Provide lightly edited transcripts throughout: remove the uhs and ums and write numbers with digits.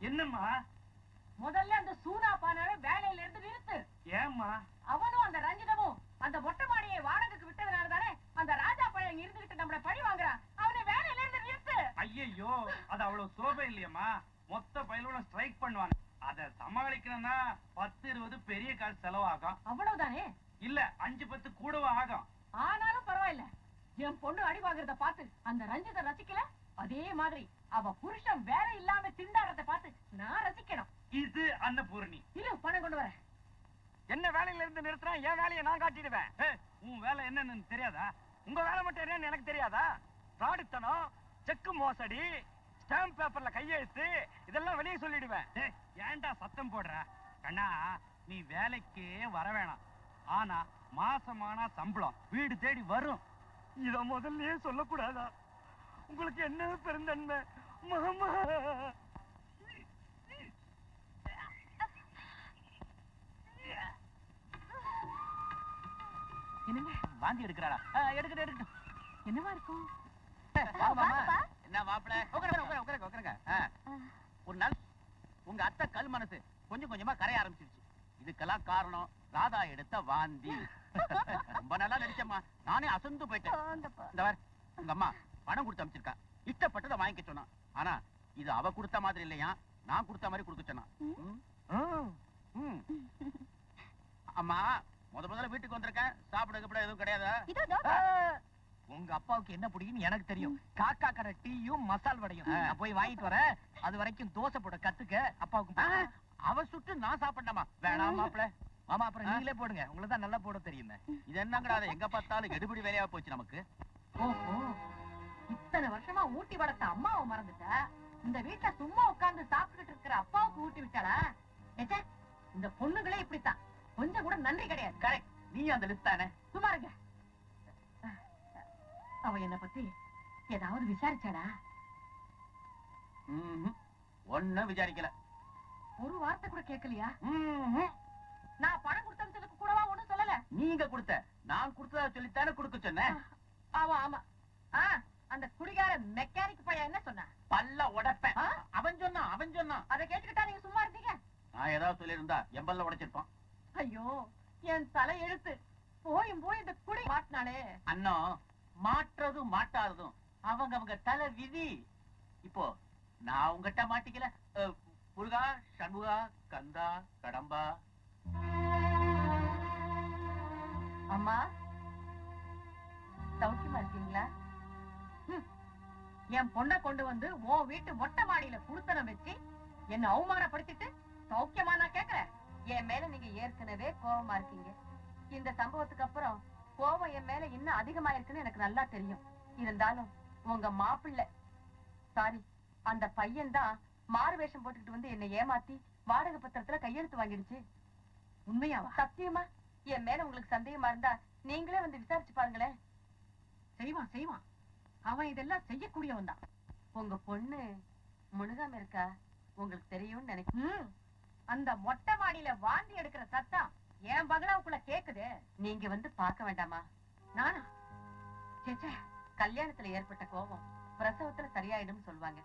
என்னம்மா? முதல்ல அந்த சூனா பானாவை வேலையில இருந்து நிறுத்து. ஏம்மா? அவனும் அந்த ரஞ்சிதமும் அந்த மொட்டை மாடியை வாடகைக்கு விட்டதுனால தானே அந்த ராஜா பையன் இருந்துகிட்டு நம்மள பழி வாங்குறான். அவனை வேலையில இருந்து நிறுத்து. ஐயோ, அது அவ்வளவு சோபை இல்லையம்மா. மொத்த பயிலோட ஸ்ட்ரைக் பண்ணுவாங்க. அத சமாளிக்கணும்னா 10-20 பெரிய காசு செலவாகும். அவ்வளவுதானே? இல்ல 5-10 கூடவும் ஆகும். ஆனாலும் பரவாயில்ல. என் பொண்ணு அடி வாங்குறத பார்த்து அந்த ரஞ்சித ரசிக்கல, அதே மாதிரி அவ புருஷன் வேலை இல்லாம திண்டாடுறத பார்த்து நான் ரசிக்கணும். இது அன்னபூரணி. இரு, பணம் கொண்டு வர. என்ன வேலையில இருந்து நிறுத்துறேன், என் வேலையை நான் காட்டிடுவேன். உன் வேலை என்னன்னு தெரியாதா? உங்க வேலை மட்டும் என்னன்னு எனக்கு தெரியாதா? பிராடித்தனம், செக்கு மோசடி, ஸ்டாம்ப் பேப்பர்ல கையெழுத்து, இதெல்லாம் வெளியே சொல்லிடுவேன். ஏன்டா சத்தம் போடுற? கண்ணா, நீ வேலைக்கே வர வேணாம். ஆனா மாசமானா சம்பளம் வீடு தேடி வரும். இத முதல்லயே சொல்லக்கூடாதா? உங்களுக்கு என்ன பெருந்தன்மை மாமா? என்னங்க வாந்தி எடுக்கிறாரா? எடுக்கட்டும். என்னவா இருக்கும்? என்ன மாப்பிள? உட்காருங்க. ஒரு நாள் உங்க அத்தை கல் மனசு கொஞ்சம் கொஞ்சமா கரைய ஆரம்பிச்சிருச்சு. இதுக்கெல்லாம் காரணம் ராதா எடுத்த வாந்தி. ரொம்ப நல்லா நடிச்சம்மா, நானே அசந்து போயிட்டேன். இந்த உங்க அம்மா பணம் கொடுத்து அமைச்சிருக்கா, இஷ்டப்பட்டதை வாங்கிக்க சொன்னான். ஆனா இது அவ கொடுத்த மாதிரி இல்லையா, நான் கொடுத்த மாதிரி கொடுக்க சொன்னான். அம்மா, முதல்ல வீட்டுக்கு வந்திருக்கேன், சாப்பிட எதுவும் கிடையாதா? உங்க அப்பாவுக்கு என்ன பிடிக்குன்னு எனக்கு தெரியும். காக்கா கடை டீயும் மசால் வடையும் நான் போய் வாங்கிட்டு வரேன். அது வரைக்கும் தோசை போட கத்துக்க. அப்பாவுக்கு அவ சுட்டு நான் சாப்பிடணுமா? வேணாம் மாப்பிள. மாமா, அப்புறம் நீங்களே போடுங்க, உங்களுக்கு தான் நல்லா போட தெரியுமே. இது என்னங்கடா, எங்க பார்த்தாலும் எடுபடி வேலையா போச்சு நமக்கு. ஓஹோ, இத்தனை வருஷமா ஊட்டி வளர்த்த அம்மாவை மறந்துட்ட. இந்த வீட்டுல சும்மா உட்கார்ந்து சாப்பிட்டுட்டு இருக்கிற அப்பாவுக்கு ஊட்டி விட்டாளா? இந்த பொண்ணுங்களே இப்படித்தான், கொஞ்சம் கூட நன்றி கிடையாது. கரெக்ட், நீ அந்த லிஸ்ட் தானே. சும்மா இருங்க. அவ என்ன பத்தி ஏதாவது விசாரிச்சாடா? ஒண்ணும் விசாரிக்கல. ஒரு வார்த்தை கூட கேட்கலையா? நான் பணம் கொடுத்ததுக்கு கூடவா ஒண்ணும் சொல்லல? நீங்க கொடுத்த, நான் கொடுத்ததா சொல்லித்தானே கொடுக்க சொன்னேன். ஆமா. அந்த குடிகார மெக்கானிக் பையன் என்ன சொன்ன? பல்ல உடைப்பேன். அவன் சொன்னான். அதை கேட்டுக்கிட்டா நீங்க சும்மா இருந்தீங்க? நான் ஏதாவது சொல்லியிருந்தா என் பல்ல உடைச்சிருப்பான். ஐயோ, என் தலை எழுத்து. போய் இந்த குடி மாட்டினாலே. அண்ணா, மாற்றதும் மாட்டாததும் அவங்க தலை விதி. இப்போ நான் உங்ககிட்ட மாட்டிக்கல. முருகா, சண்முகா, கந்தா, கடம்பா. அம்மா, சௌக்கியமா இருக்கீங்களா? என் பொண்ணை கொண்டு வந்து உன் வீட்டு மொட்டை மாடியில குடுத்தனம் வச்சு என்ன அவமானப்படுத்திட்டு சௌக்கியமா நான் கேக்குறேன். என் மேல நீங்க ஏற்கனவே கோபமா இருக்கீங்க. இந்த சம்பவத்துக்கு அப்புறம் கோபம் என் மேல இன்னும் அதிகமா இருக்குன்னு எனக்கு நல்லா தெரியும். இருந்தாலும் உங்க மாப்பிள்ளை, சாரி, அந்த பையன் தான் மாறு வேஷம் போட்டுக்கிட்டு வந்து என்னை ஏமாத்தி வாடகை பத்திரத்துல கையெழுத்து வாங்கிடுச்சு. உண்மையாவா? சத்தியமா. என் மேல உங்களுக்கு சந்தேகமா இருந்தா நீங்களே வந்து விசாரிச்சு பாருங்களேன். செய்வான். அவன் இதெல்லாம் செய்யக்கூடியவன் தான். உங்க பொண்ணு முழுகாம இருக்கா, உங்களுக்கு தெரியும்னு நினைக்கிறேன். அந்த மொட்டை மாடியில வாந்தி எடுக்கிற சத்தம் என் பங்களாவுக்குள்ள கேக்குது. நீங்க வந்து பார்க்க வேண்டாமா? நானா? சேச்சே, கல்யாணத்துல ஏற்பட்ட கோபம் பிரசவத்துல சரியாயிடும் சொல்லுவாங்க.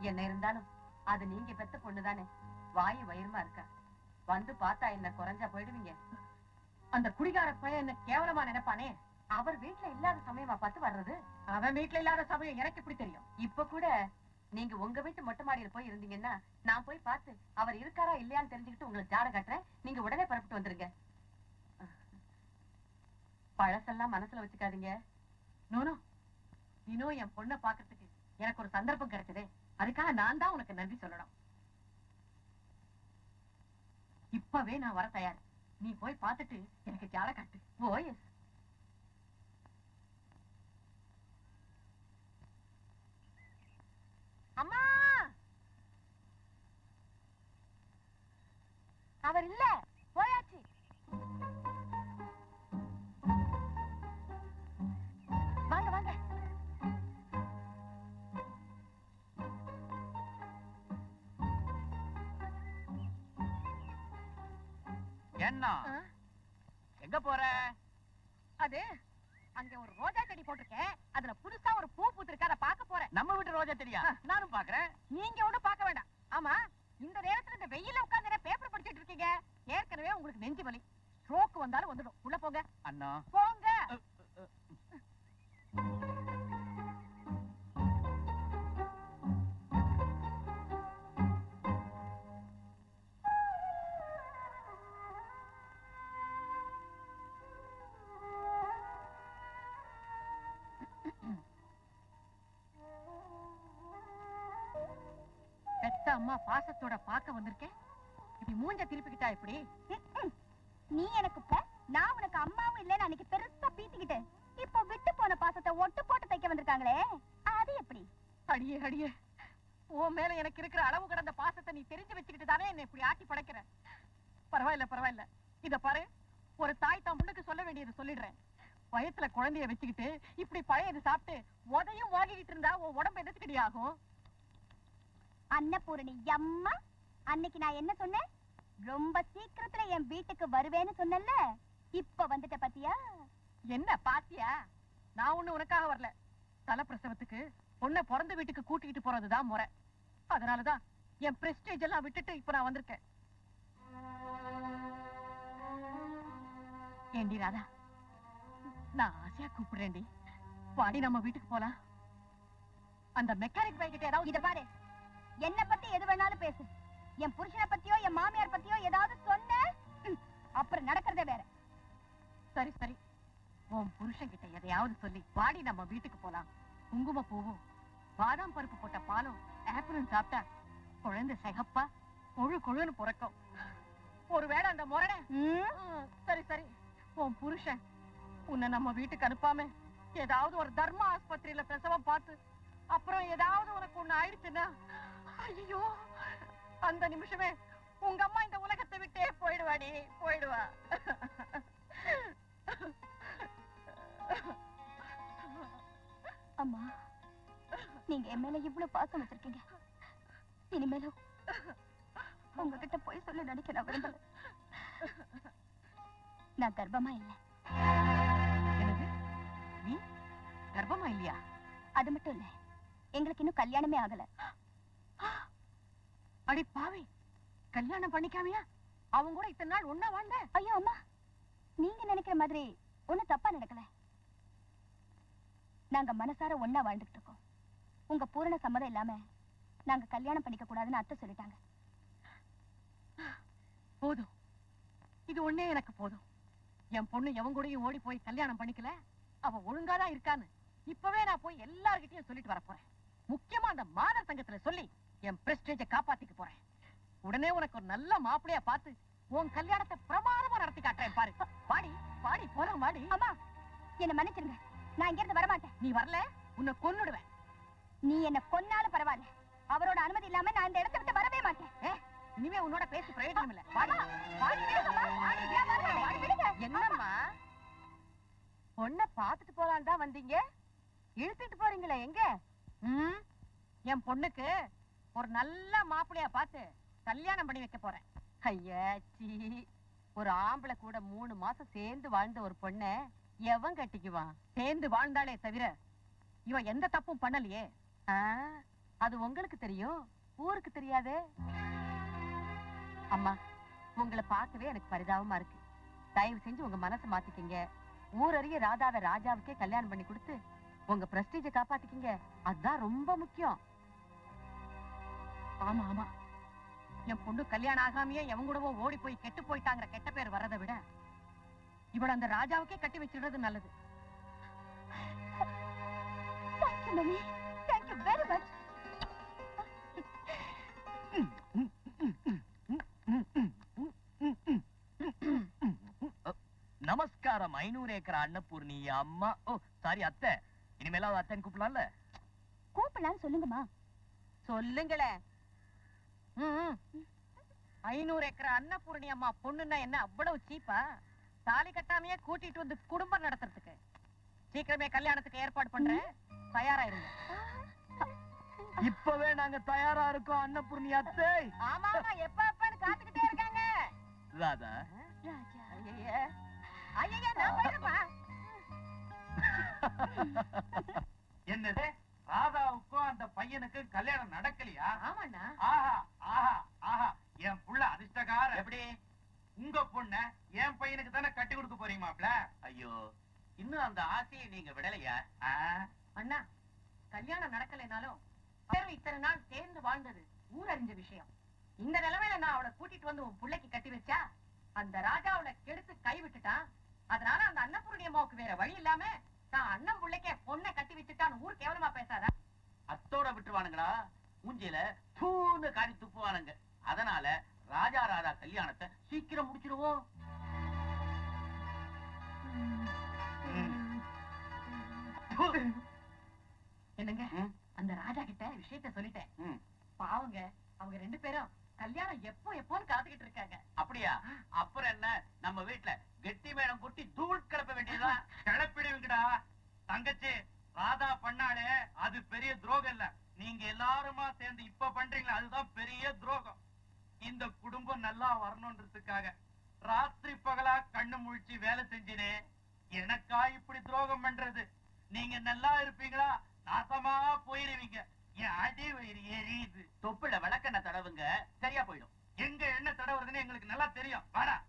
என்ன இருந்தாலும் அது நீங்க பெத்த பொண்ணுதானே, வாயு வயிறுமா இருக்கா. வந்து பார்த்தா என்ன குறைஞ்சா போயிடுவீங்க. அந்த குடிகார பையன் என்ன கேவலமா நினைப்பானே, அவர் வீட்டுல இல்லாத சமயமா பார்த்து வர்றது. அவன் வீட்டுல இல்லாத சமயம் எனக்கு எப்படி தெரியும்? இப்ப கூட நீங்க உங்க வீட்டு மொட்டை மாடியில போய் இருந்தீங்கன்னா நான் போய் பார்த்து அவர் இருக்காரா இல்லையான்னு தெரிஞ்சுக்கிட்டு உங்களுக்கு ஜாட காட்டுறேன். நீங்க உடனே புறப்பட்டு வந்துருங்க. பழசெல்லாம் மனசுல வச்சுக்காதீங்க. நோனோ, இன்னும் என் பொண்ணை பாக்குறதுக்கு எனக்கு ஒரு சந்தர்ப்பம் கிடைச்சதே, அதுக்காக நான் தான் உனக்கு நன்றி சொல்லணும். இப்பவே நான் வர தயார். நீ போய் பார்த்துட்டு எனக்கு ஜாட காட்டு. ஓ எஸ். அம்மா, அவர் இல்ல, போயாச்சு. வாங்க. என்ன எங்க போற? அது அங்க ஒரு ரோஜா செடி போட்டிருக்கேன், அதுல புதுசா ஒரு பூ பூத்திருக்கு, அதை பார்க்க போறேன். நம்ம வீட்டு ரோஜா செடியா? நானும் பாக்குறேன். நீங்க ஒண்ணும் பார்க்க வேண்டாம். ஆமா, அம்மா பாசத்தோட பார்க்க வந்திருக்கேன். இப்படி மூஞ்ச திருப்பிக்கிட்டா இப்படி? நீ எனக்கு இப்ப, நான் உனக்கு அம்மாவும் இல்லைன்னு அன்னைக்கு பெருசா பீத்திக்கிட்டு இப்ப விட்டு போன பாசத்தை ஒட்டு போட்டு தைக்க வந்திருக்காங்களே, அது எப்படி? அடியே அடியே, உன் மேல எனக்கு இருக்கிற அளவு கடந்த பாசத்தை நீ தெரிஞ்சு வச்சுக்கிட்டு தானே என்ன இப்படி ஆட்டி படைக்கிற. பரவாயில்ல பரவாயில்ல, இத பாரு, ஒரு தாய் தான் முன்னுக்கு சொல்ல வேண்டியது சொல்லிடுறேன். வயத்துல குழந்தைய வச்சுக்கிட்டு இப்படி பழையது சாப்பிட்டு உதையும் வாங்கிக்கிட்டு இருந்தா உன் உடம்பு எதுக்கடி ஆகும்? அன்னபூரணி அம்மா, அன்னைக்கு நான் என்ன சொன்னேன்? ரொம்ப சீக்கிரத்துல என் வீட்டுக்கு வருவேன்னு சொன்னேன்ல, இப்ப வந்துட்ட பாத்தியா? என்ன பாத்தியா? நான் ஒண்ணு உனக்காக வரல. தலப்பிரசவத்துக்கு பொண்ணை பிறந்த வீட்டுக்கு கூட்டிக்கிட்டு போறதுதான் முறை. அதனாலதான் என் பிரஸ்டேஜ் எல்லாம் விட்டுட்டு இப்ப நான் வந்திருக்கேன். ஏண்டி ராதா, நான் ஆசையா கூப்பிடுறேன்டி, வாடி நம்ம வீட்டுக்கு போலாம். அந்த மெக்கானிக் பைக்கிட்ட ஏதாவது இத பாரு, என்ன பத்தி எது வேணாலும் பேசு. என் புருஷனை பத்தியோ என் மாமியார் பத்தியோ ஏதாவது சொன்ன, அப்புறம் நடக்கிறதே வேற. சரி சரி, உன் புருஷன் கிட்ட எதையாவது சொல்லி வாடி நம்ம வீட்டுக்கு போலாம். குங்கும பூவும் பாதாம் பருப்பு போட்ட பாலும் ஆப்பிளும் சாப்பிட்டா குழந்தை சிகப்பா கொழு கொழுன்னு பிறக்கும். ஒருவேளை அந்த முரணை. சரி சரி, உன் புருஷன் உன்னை நம்ம வீட்டுக்கு அனுப்பாம ஏதாவது ஒரு தர்ம ஆஸ்பத்திரியில பிரசவம் பார்த்து அப்புறம் ஏதாவது உனக்கு ஒண்ணு ஆயிடுச்சுன்னா, ஐயோ, அந்த நிமிஷமே உங்க அம்மா இந்த உலகத்தை விட்டே போயிடுவாடி, போயிடுவா. அம்மா, நீங்க என் மேல இவ்வளவு பாசம் வச்சிருக்கீங்க. இனிமேலும் உங்ககிட்ட போய் சொல்லி நடிக்க நான் விரும்பல. நான் கர்ப்பமா இல்ல. என்னது? நீ கர்ப்பமா இல்லையா? அது மட்டும் இல்ல, எங்களுக்கு இன்னும் கல்யாணமே ஆகல. அடி பாவி, கல்யாணம் பண்ணிக்காமையா அவங்க கூட இத்தனை நாள் ஒண்ணா வாழ்ந்த? ஐயோ அம்மா, நீங்க நினைக்கிற மாதிரி ஒண்ணும் தப்பா நடக்கல. நாங்க மனசார ஒண்ணா வாழ்ந்துட்டு இருக்கோம். உங்க பூரண சம்மதம் இல்லாம நாங்க கல்யாணம் பண்ணிக்க கூடாதுன்னு அத்தை சொல்லிட்டாங்க. போதும், இது ஒண்ணே எனக்கு போதும். என் பொண்ணு எவன் கூடயும் ஓடி போய் கல்யாணம் பண்ணிக்கல, அவ ஒழுங்காதான் இருக்கான்னு இப்பவே நான் போய் எல்லார்கிட்டயும் சொல்லிட்டு வரப்போறேன். முக்கியமா அந்த மாதர் சங்கத்துல சொல்லி என் பிரஸ்டேஜ காப்பாத்திக்க போறேன். உடனே உனக்கு ஒரு நல்ல மாப்பிளையா பார்த்து உன் கல்யாணத்தை பிரமாதமா நடத்தி காட்டுறேன் பாரு. பாடி பாடி போலாம், வாடி. அம்மா, என்ன மன்னிச்சிருங்க, நான் இங்க இருந்து வரமாட்டேன். நீ வரல, உன்னை கொன்னுடுவேன். நீ என்ன கொன்னாலும் பரவாயில்ல, அவரோட அனுமதி இல்லாம நான் இந்த இடத்தை விட்டு வரவே மாட்டேன். இனிமே உன்னோட பேசி பிரயோஜனம் இல்ல. வாடி, வாடி, என்னம்மா பொண்ண பாத்துட்டு போலான்னு தான் வந்தீங்க, இழுத்துட்டு போறீங்களே எங்க? என் பொண்ணுக்கு ஒரு நல்ல மாப்பிளையா பார்த்து கல்யாணம் பண்ணி வைக்க போறேன். ஐயாச்சி, ஒரு ஆம்பளை கூட 3 மாசம் சேர்ந்து வாழ்ந்த ஒரு பொண்ண எவன் கட்டிக்குவான்? சேர்ந்து வாழ்ந்தாலே தவிர இவ எந்த தப்பும் பண்ணலையே. அது உங்களுக்கு தெரியும், ஊருக்கு தெரியாதே. அம்மா, உங்களை பார்க்கவே எனக்கு பரிதாபமா இருக்கு. தயவு செஞ்சு உங்க மனசை மாத்திக்கிங்க. ஊரறிய ராதாவை ராஜாவுக்கே கல்யாணம் பண்ணி கொடுத்து உங்க பிரஸ்டீஜ காப்பாத்திக்கிங்க. அதுதான் ரொம்ப முக்கியம். ஆமா ஆமா, என் பொண்ணு கல்யாணம் ஆகாமையே எவன் கூடவோ ஓடி போய் கெட்டு போயிட்டாங்கிற கெட்ட பேர் வர்றதை விட இவள அந்த ராஜாவுக்கே கட்டி வச்சிடுறது நல்லது. Thank you, Mummy. Thank you very much. நமஸ்காரம் 500 ஏக்கர் அன்னபூர்ணி அம்மா. ஓ சாரி அத்தை, இனிமேலாவது அத்தைன்னு கூப்பிடலாம்ல? கூப்பிடலான்னு சொல்லுங்கம்மா. சொல்லுங்களேன். 500 ஏக்கர் அன்னபூர்ணி அம்மா பொண்ணுன்னா என்ன அவ்வளவு சீப்பா? தாலி கட்டாமையே கூட்டிட்டு வந்து குடும்பம் நடத்துறதுக்கு. சீக்கிரமே கல்யாணத்துக்கு ஏற்பாடு பண்றேன், தயாராயிருங்க. இப்பவே நாங்க தயாரா இருக்கோம் அன்னபூர்ணி அத்தை. ஆமா ஆமா, எப்ப எப்பன்னு காத்துக்கிட்டே இருக்காங்க. ராதா, ஐயே ஐயே, நான் போயிடுமா? என்னது, ராதாவுக்கும் அந்த பையனுக்கும் கல்யாணம் நடக்கலையா? ஆமாண்ணா. ஆஹா ஆஹா ஆஹா, என் புள்ள அதிர்ஷ்டக்காரன். எப்படி உங்க பொண்ண என் பையனுக்கு தானே கட்டி கொடுக்க போறீங்க மாப்ள? ஐயோ, இன்னும் அந்த ஆசையை நீங்க விடலையா? அண்ணா, கல்யாணம் நடக்கலைனாலும் இத்தனை நாள் சேர்ந்து வாழ்ந்தது ஊரறிஞ்ச விஷயம். இந்த நிலைமையில நான் அவளை கூட்டிட்டு வந்து உன் பிள்ளைக்கு கட்டி வச்சா அந்த ராஜா அவளை கெடுத்து கை விட்டுட்டான். அதனால அந்த அன்னபூர்ணி அம்மாவுக்கு வேற வழி இல்லாம நான் அண்ணன் பிள்ளைக்கே பொண்ணை கட்டி வச்சுட்டான்னு ஊர் கேவலமா பேசாதா? அத்தோட விட்டுருவானுங்களா? மூஞ்சில தூன்னு காரி துப்புவானுங்க. அதனால ராஜா ராதா கல்யாணத்தை சீக்கிரம் முடிச்சிருவோம். என்னங்க ம். அந்த ராஜா கிட்ட விஷயத்த சொல்லிட்டேன். ம். பாவங்க அவங்க 2 பேரும் கல்யாணம் எப்போன்னு காத்துக்கிட்டு இருக்காங்க. அப்படியா? அப்புறம் என்ன, நம்ம வீட்டுல கெட்டி மேளம் கொட்டி தூள் கிளப்ப வேண்டியதுதான். கிளப்பிடுவீங்கடா. தங்கச்சி, ராதா பண்ணாலே அது பெரிய துரோகம் இல்ல. நீங்க எல்லாருமா சேர்ந்து இப்ப பண்றீங்களா, அதுதான் பெரிய துரோகம். இந்த குடும்பம் நல்லா வரணும்ன்றதுக்காக ராத்திரி பகலா கண்ணு முழிச்சு வேலை செஞ்சினே. எனக்கா இப்படி துரோகம் பண்றது? நீங்க நல்லா இருப்பீங்களா, நாசமா போயிருவீங்க. என் அடி வயிறு எரியுது. தொப்புல விளக்கெண்ணெய் தடவுங்க, சரியா போயிடும். எங்க என்ன தடவுறதுன்னு எங்களுக்கு நல்லா தெரியும். வாடா.